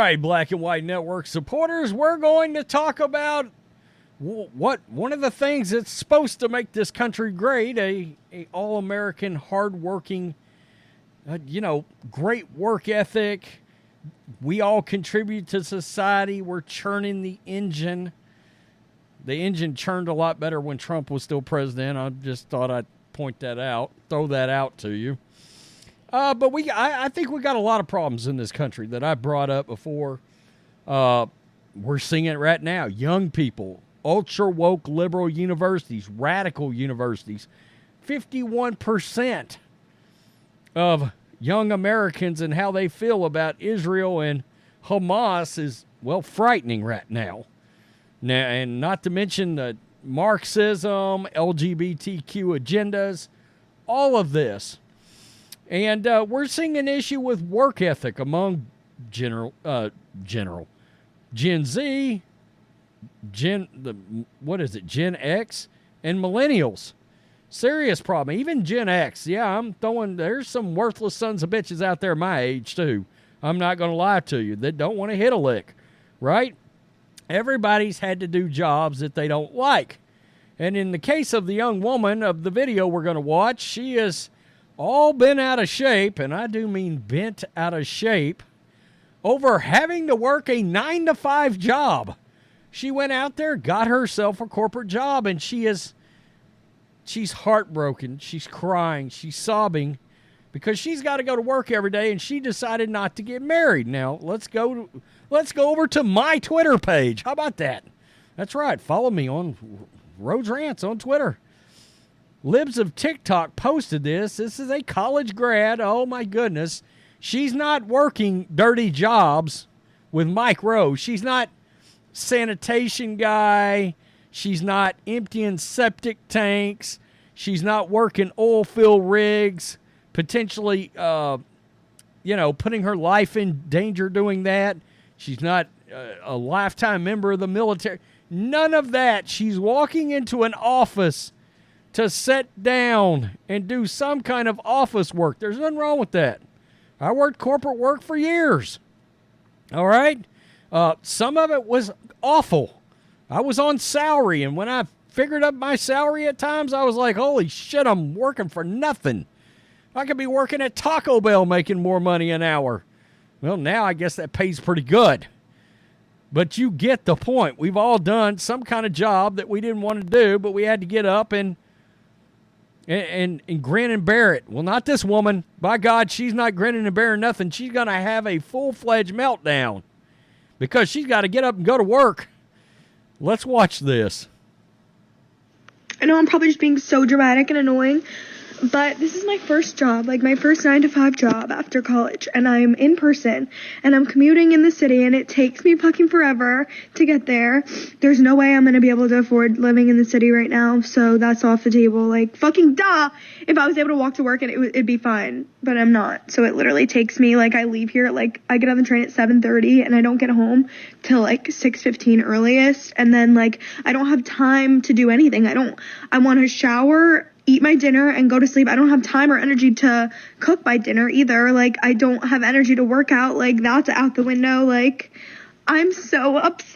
right, Black and White Network supporters, we're going to talk about what one of the things that's supposed to make this country great, a all-American, hard-working, great work ethic. We all contribute to society. We're churning the engine. The engine churned a lot better when Trump was still president. I just thought I'd point that out, throw that out to you. But I think we got a lot of problems in this country that I brought up before. We're seeing it right now. Young people, ultra woke liberal universities, radical universities. 51% of young Americans and how they feel about Israel and Hamas is, well, frightening right now. Now, and not to mention the Marxism, LGBTQ agendas, all of this. And we're seeing an issue with work ethic among Gen Z, Gen X, and millennials. Serious problem. Even Gen X. Yeah, there's some worthless sons of bitches out there my age too. I'm not going to lie to you, that don't want to hit a lick, right? Everybody's had to do jobs that they don't like. And in the case of the young woman of the video we're going to watch, she has all been out of shape, and I do mean bent out of shape, over having to work a 9-to-5 job. She went out there, got herself a corporate job, and she's heartbroken. She's crying. She's sobbing because she's got to go to work every day, and she decided not to get married. Now, let's go over to my Twitter page. How about that? That's right. Follow me on Rhodes Rants on Twitter. Libs of TikTok posted this. This is a college grad. Oh, my goodness. She's not working dirty jobs with Mike Rose. She's not sanitation guy. She's not emptying septic tanks. She's not working oil field rigs, potentially, putting her life in danger doing that. She's not a lifetime member of the military. None of that. She's walking into an office to sit down and do some kind of office work. There's nothing wrong with that. I worked corporate work for years. All right? Some of it was awful. I was on salary, and when I figured up my salary at times, I was like, holy shit, I'm working for nothing. I could be working at Taco Bell making more money an hour. Well, now I guess that pays pretty good. But you get the point. We've all done some kind of job that we didn't want to do, but we had to get up and grin and bear it. Well, not this woman. By God, she's not grinning and bearing nothing. She's going to have a full-fledged meltdown because she's got to get up and go to work. Let's watch this. I know I'm probably just being so dramatic and annoying, but this is my first job, like my first 9-to-5 job after college, and I'm in person, and I'm commuting in the city, and it takes me fucking forever to get there. There's no way I'm going to be able to afford living in the city right now, so that's off the table. Like, fucking duh! If I was able to walk to work, and it'd be fine, but I'm not. So it literally takes me, like, I leave here, like, I get on the train at 7:30, and I don't get home till, like, 6:15 earliest, and then, like, I don't have time to do anything. I want to shower, eat my dinner, and go to sleep. I don't have time or energy to cook my dinner either. Like, I don't have energy to work out. Like, that's out the window. Like, I'm so upset.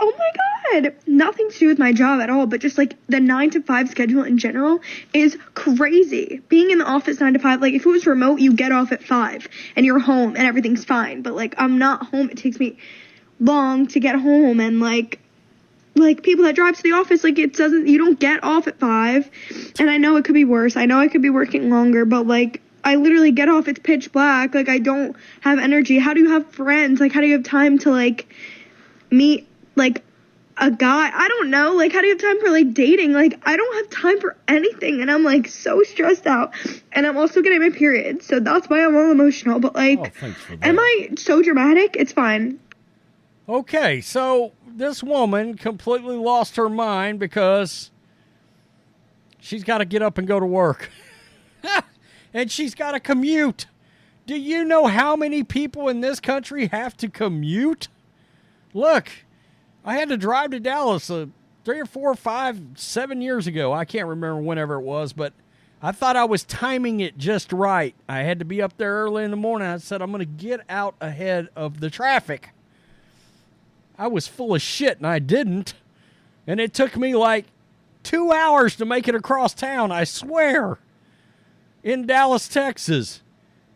Oh my God. Nothing to do with my job at all, but just like the 9-to-5 schedule in general is crazy. Being in the office 9-to-5, like if it was remote, you get off at 5 and you're home and everything's fine. But like, I'm not home. It takes me long to get home, and like people that drive to the office, like you don't get off at 5. And I know it could be worse. I know I could be working longer, but like I literally get off, it's pitch black. Like I don't have energy. How do you have friends? Like how do you have time to like meet like a guy? I don't know. Like how do you have time for like dating? Like I don't have time for anything, and I'm like so stressed out. And I'm also getting my period, so that's why I'm all emotional. But like, am I so dramatic? It's fine. Okay, so this woman completely lost her mind because she's got to get up and go to work. And she's got to commute. Do you know how many people in this country have to commute? Look, I had to drive to Dallas 3 or 4 or 5, 7 years ago. I can't remember whenever it was, but I thought I was timing it just right. I had to be up there early in the morning. I said, I'm going to get out ahead of the traffic. I was full of shit, and I didn't. And it took me like 2 hours to make it across town, I swear, in Dallas, Texas.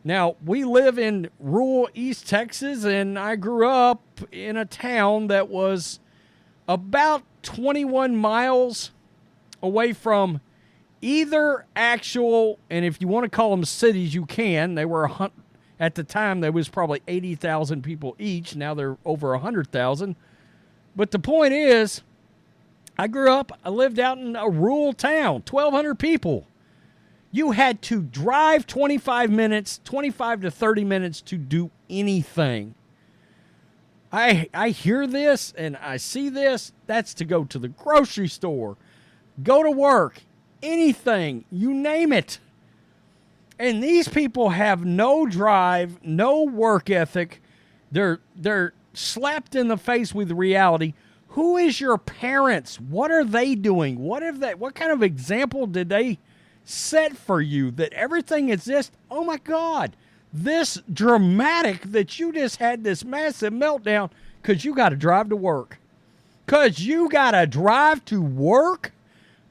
Now, we live in rural East Texas, and I grew up in a town that was about 21 miles away from either actual, and if you want to call them cities, you can. They were, at the time, there was probably 80,000 people each. Now they're over 100,000. But the point is, I lived out in a rural town, 1,200 people. You had to drive 25 to 30 minutes to do anything. I hear this and I see this. That's to go to the grocery store, go to work, anything, you name it. And these people have no drive, no work ethic. They're slapped in the face with reality. Who is your parents? What are they doing? What kind of example did they set for you that everything is this? Oh my God, this dramatic that you just had this massive meltdown because you got to drive to work. Because you got to drive to work?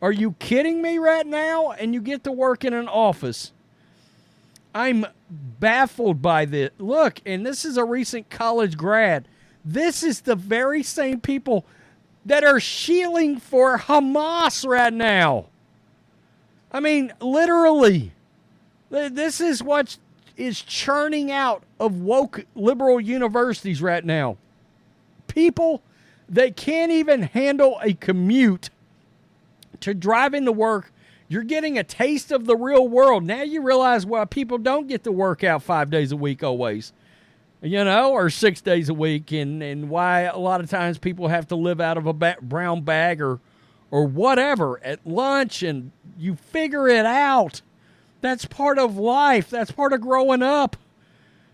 Are you kidding me right now? And you get to work in an office. I'm baffled by this. Look, and this is a recent college grad. This is the very same people that are shielding for Hamas right now. I mean, literally. This is what is churning out of woke liberal universities right now. People that can't even handle a commute to drive into work. You're getting a taste of the real world. Now you realize why people don't get to work out 5 days a week always, or 6 days a week, and why a lot of times people have to live out of a brown bag or whatever at lunch, and you figure it out. That's part of life. That's part of growing up.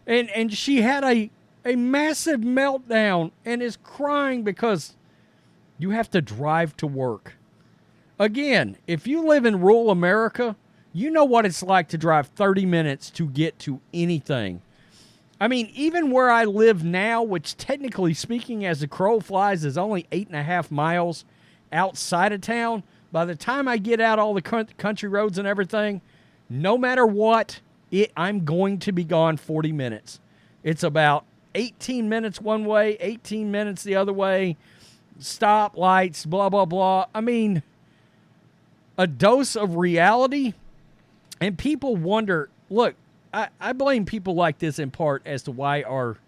And she had a massive meltdown and is crying because you have to drive to work. Again, if you live in rural America, you know what it's like to drive 30 minutes to get to anything. I mean, even where I live now, which technically speaking, as the crow flies, is only 8.5 miles outside of town, by the time I get out all the country roads and everything, no matter what, I'm going to be gone 40 minutes. It's about 18 minutes one way, 18 minutes the other way, stop lights, blah, blah, blah. I mean, a dose of reality, and people wonder, look, I blame people like this in part as to why our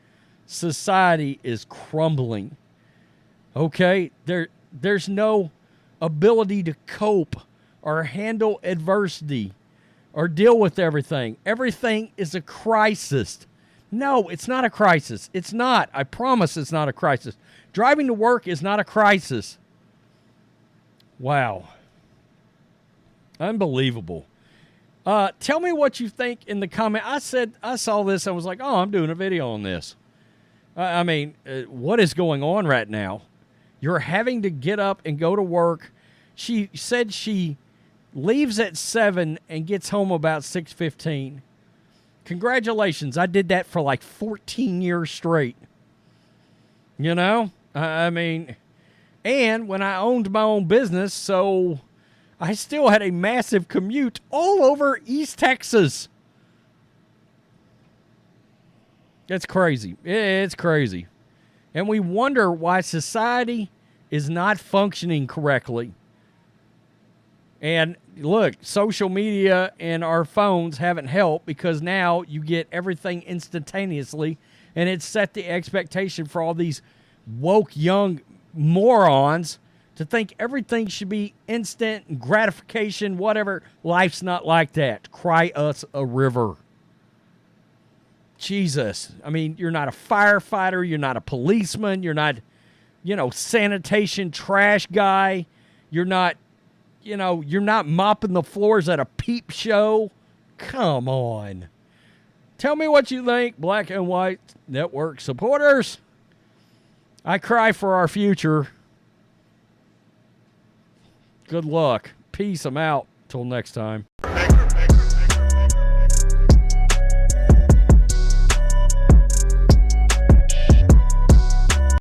society is crumbling. Okay? There's no ability to cope or handle adversity or deal with everything. Everything is a crisis. No, it's not a crisis. It's not. I promise it's not a crisis. Driving to work is not a crisis. Wow. Unbelievable. Tell me what you think in the comment. I saw this. I was like, oh, I'm doing a video on this. What is going on right now? You're having to get up and go to work. She said she leaves at 7 and gets home about 6:15. Congratulations. I did that for like 14 years straight. And when I owned my own business, so I still had a massive commute all over East Texas. It's crazy. It's crazy. And we wonder why society is not functioning correctly. And look, social media and our phones haven't helped because now you get everything instantaneously, and it's set the expectation for all these woke young morons to think everything should be instant gratification, whatever. Life's not like that. Cry us a river. Jesus. I mean, you're not a firefighter. You're not a policeman. You're not, sanitation trash guy. You're not, you're not mopping the floors at a peep show. Come on. Tell me what you think, Black and White Network supporters. I cry for our future. Good luck. Peace. I'm out. Till next time.